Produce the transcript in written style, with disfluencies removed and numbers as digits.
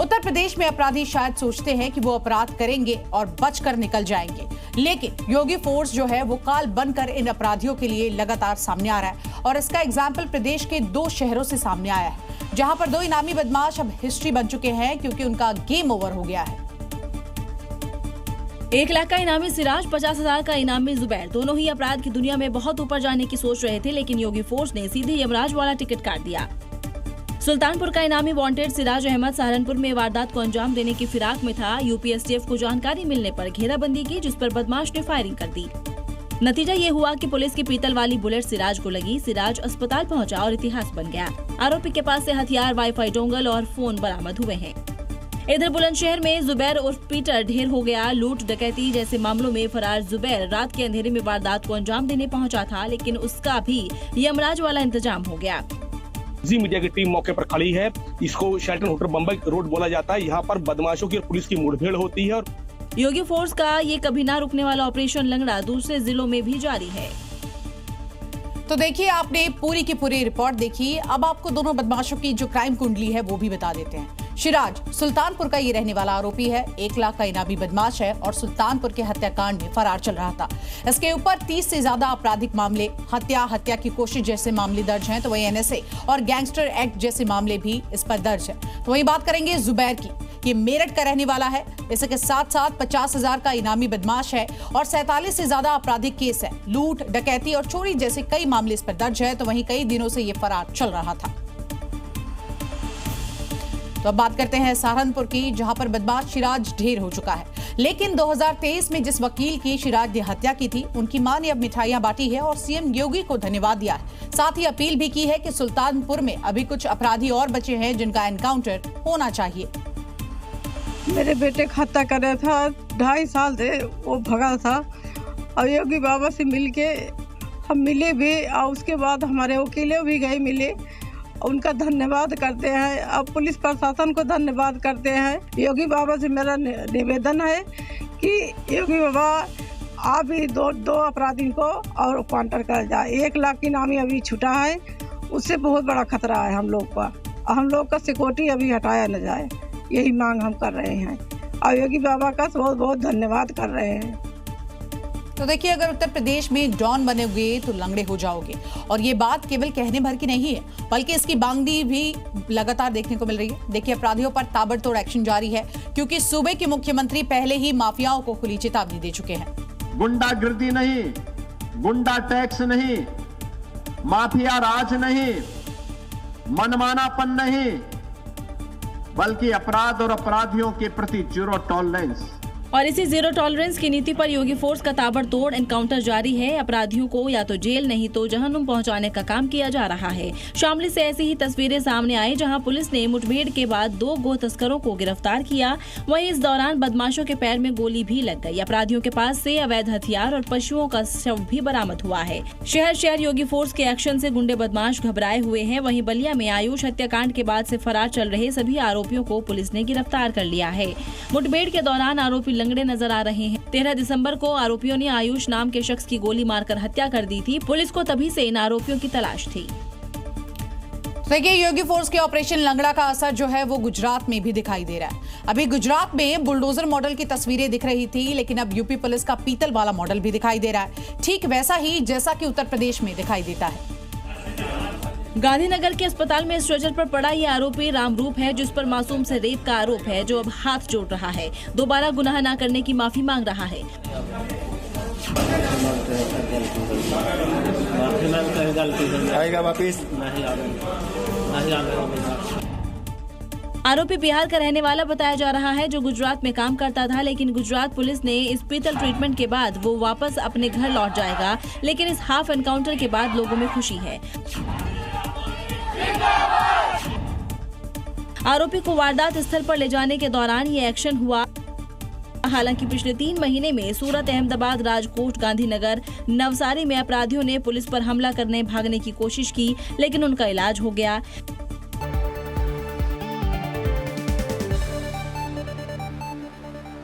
उत्तर प्रदेश में अपराधी शायद सोचते हैं कि वो अपराध करेंगे और बचकर निकल जाएंगे, लेकिन योगी फोर्स जो है वो काल बनकर इन अपराधियों के लिए लगातार सामने आ रहा है। और इसका एग्जाम्पल प्रदेश के 2 शहरों से सामने आया है, जहां पर 2 इनामी बदमाश अब हिस्ट्री बन चुके हैं क्योंकि उनका गेम ओवर हो गया है। 1 लाख का इनामी सिराज, 50,000 का इनामी जुबैर, दोनों ही अपराध की दुनिया में बहुत ऊपर जाने की सोच रहे थे, लेकिन योगी फोर्स ने सीधे यमराज वाला टिकट काट दिया। सुल्तानपुर का इनामी वांटेड सिराज अहमद सहारनपुर में वारदात को अंजाम देने की फिराक में था। यूपीएसटीएफ को जानकारी मिलने पर घेराबंदी की, जिस पर बदमाश ने फायरिंग कर दी। नतीजा ये हुआ कि पुलिस की पीतल वाली बुलेट सिराज को लगी। सिराज अस्पताल पहुंचा और इतिहास बन गया। आरोपी के पास से हथियार, वाईफाई डोंगल और फोन बरामद हुए हैं। इधर बुलंदशहर में जुबैर उर्फ पीटर ढेर हो गया। लूट डकैती जैसे मामलों में फरार जुबैर रात के अंधेरे में वारदात को अंजाम देने पहुंचा था, लेकिन उसका भी यमराज वाला इंतजाम हो गया। जी मीडिया की टीम मौके पर खड़ी है। इसको शेल्टन होटल बम्बई रोड बोला जाता है। यहाँ पर बदमाशों की और पुलिस की मुठभेड़ होती है। और योगी फोर्स का ये कभी ना रुकने वाला ऑपरेशन लंगड़ा दूसरे जिलों में भी जारी है। तो देखिए, आपने पूरी की पूरी रिपोर्ट देखी। अब आपको दोनों बदमाशों की जो क्राइम कुंडली है वो भी बता देते हैं। सिराज सुल्तानपुर का ये रहने वाला आरोपी है, 1 लाख का इनामी बदमाश है और सुल्तानपुर के हत्याकांड में फरार चल रहा था। इसके ऊपर 30 से ज्यादा आपराधिक मामले, हत्या की कोशिश जैसे मामले दर्ज हैं। तो वही एनएसए और गैंगस्टर एक्ट जैसे मामले भी इस पर दर्ज है। तो वही बात करेंगे जुबैर की। ये मेरठ का रहने वाला है। इसके साथ साथ 50,000 का इनामी बदमाश है और 47 से ज्यादा आपराधिक केस है। लूट, डकैती और चोरी जैसे कई मामले इस पर दर्ज है। तो वहीं कई दिनों से ये फरार चल रहा था। तो अब बात करते हैं सहारनपुर की, जहां पर बदमाश सिराज ढेर हो चुका है। लेकिन 2023 में जिस वकील की सिराज ने हत्या की थी, उनकी मां ने अब मिठाइयां बांटी है और सीएम योगी को धन्यवाद दिया है। साथ ही अपील भी की है कि सुल्तानपुर में अभी कुछ अपराधी और बचे हैं जिनका एनकाउंटर होना चाहिए। मेरे बेटे का हत्या कर रहा था, 2.5 साल से वो भगा था और योगी बाबा से मिलके हम मिले भी और उसके बाद हमारे वकीलों भी गए मिले। उनका धन्यवाद करते हैं। अब पुलिस प्रशासन को धन्यवाद करते हैं। योगी बाबा से मेरा निवेदन है कि योगी बाबा आप भी दो अपराधी को और काउंटर कर जाए। 1 लाख की इनामी अभी छूटा है, उससे बहुत बड़ा खतरा है हम लोग का। हम लोग का सिक्योरिटी अभी हटाया न जाए, यही मांग हम कर रहे हैं और योगी बाबा का बहुत बहुत धन्यवाद कर रहे हैं। तो देखिए, अगर उत्तर प्रदेश में डॉन बनेगे तो लंगड़े हो जाओगे। और ये बात केवल कहने भर की नहीं है, बल्कि इसकी बांगडी भी लगातार देखने को मिल रही है। देखिए, अपराधियों पर ताबड़तोड़ एक्शन जारी है, क्योंकि सूबे के मुख्यमंत्री पहले ही माफियाओं को खुली चेतावनी दे चुके हैं। गुंडागिर्दी नहीं, गुंडा टैक्स नहीं, माफिया राज नहीं, मनमानापन नहीं, बल्कि अपराध और अपराधियों के प्रति जीरो टॉलरेंस। और इसी जीरो टॉलरेंस की नीति पर योगी फोर्स का ताबड़तोड़ एनकाउंटर जारी है। अपराधियों को या तो जेल नहीं तो जहन्नुम पहुंचाने का काम किया जा रहा है। शामली से ऐसी ही तस्वीरें सामने आई, जहां पुलिस ने मुठभेड़ के बाद 2 गो तस्करों को गिरफ्तार किया। वहीं इस दौरान बदमाशों के पैर में गोली भी लग गई। अपराधियों के पास से अवैध हथियार और पशुओं का शव भी बरामद हुआ है। शहर शहर योगी फोर्स के एक्शन से गुंडे बदमाश घबराए हुए हैं। वहीं बलिया में आयुष हत्याकांड के बाद से फरार चल रहे सभी आरोपियों को पुलिस ने गिरफ्तार कर लिया है। मुठभेड़ के दौरान आरोपी लंगड़े नजर आ रहे हैं। 13 दिसंबर को आरोपियों ने आयुष नाम के शख्स की गोली मारकर हत्या कर दी थी। पुलिस को तभी से इन आरोपियों की तलाश थी। देखिए, योगी फोर्स के ऑपरेशन लंगड़ा का असर जो है वो गुजरात में भी दिखाई दे रहा है। अभी गुजरात में बुलडोजर मॉडल की तस्वीरें दिख रही थी, लेकिन अब यूपी पुलिस का पीतल वाला मॉडल भी दिखाई दे रहा है, ठीक वैसा ही जैसा कि उत्तर प्रदेश में दिखाई देता है। गांधीनगर के अस्पताल में स्ट्रेचर पर पड़ा ये आरोपी रामरूप है, जिस पर मासूम से रेप का आरोप है, जो अब हाथ जोड़ रहा है। दोबारा गुनाह न करने की माफी मांग रहा है। आरोपी बिहार का रहने वाला बताया जा रहा है, जो गुजरात में काम करता था, लेकिन गुजरात पुलिस ने इस पीतल ट्रीटमेंट के बाद वो वापस अपने घर लौट जाएगा। लेकिन इस हाफ एनकाउंटर के बाद लोगों में खुशी है। आरोपी को वारदात स्थल पर ले जाने के दौरान ये एक्शन हुआ। हालांकि पिछले 3 महीने में सूरत, अहमदाबाद, राजकोट, गांधीनगर, नवसारी में अपराधियों ने पुलिस पर हमला करने भागने की कोशिश की, लेकिन उनका इलाज हो गया।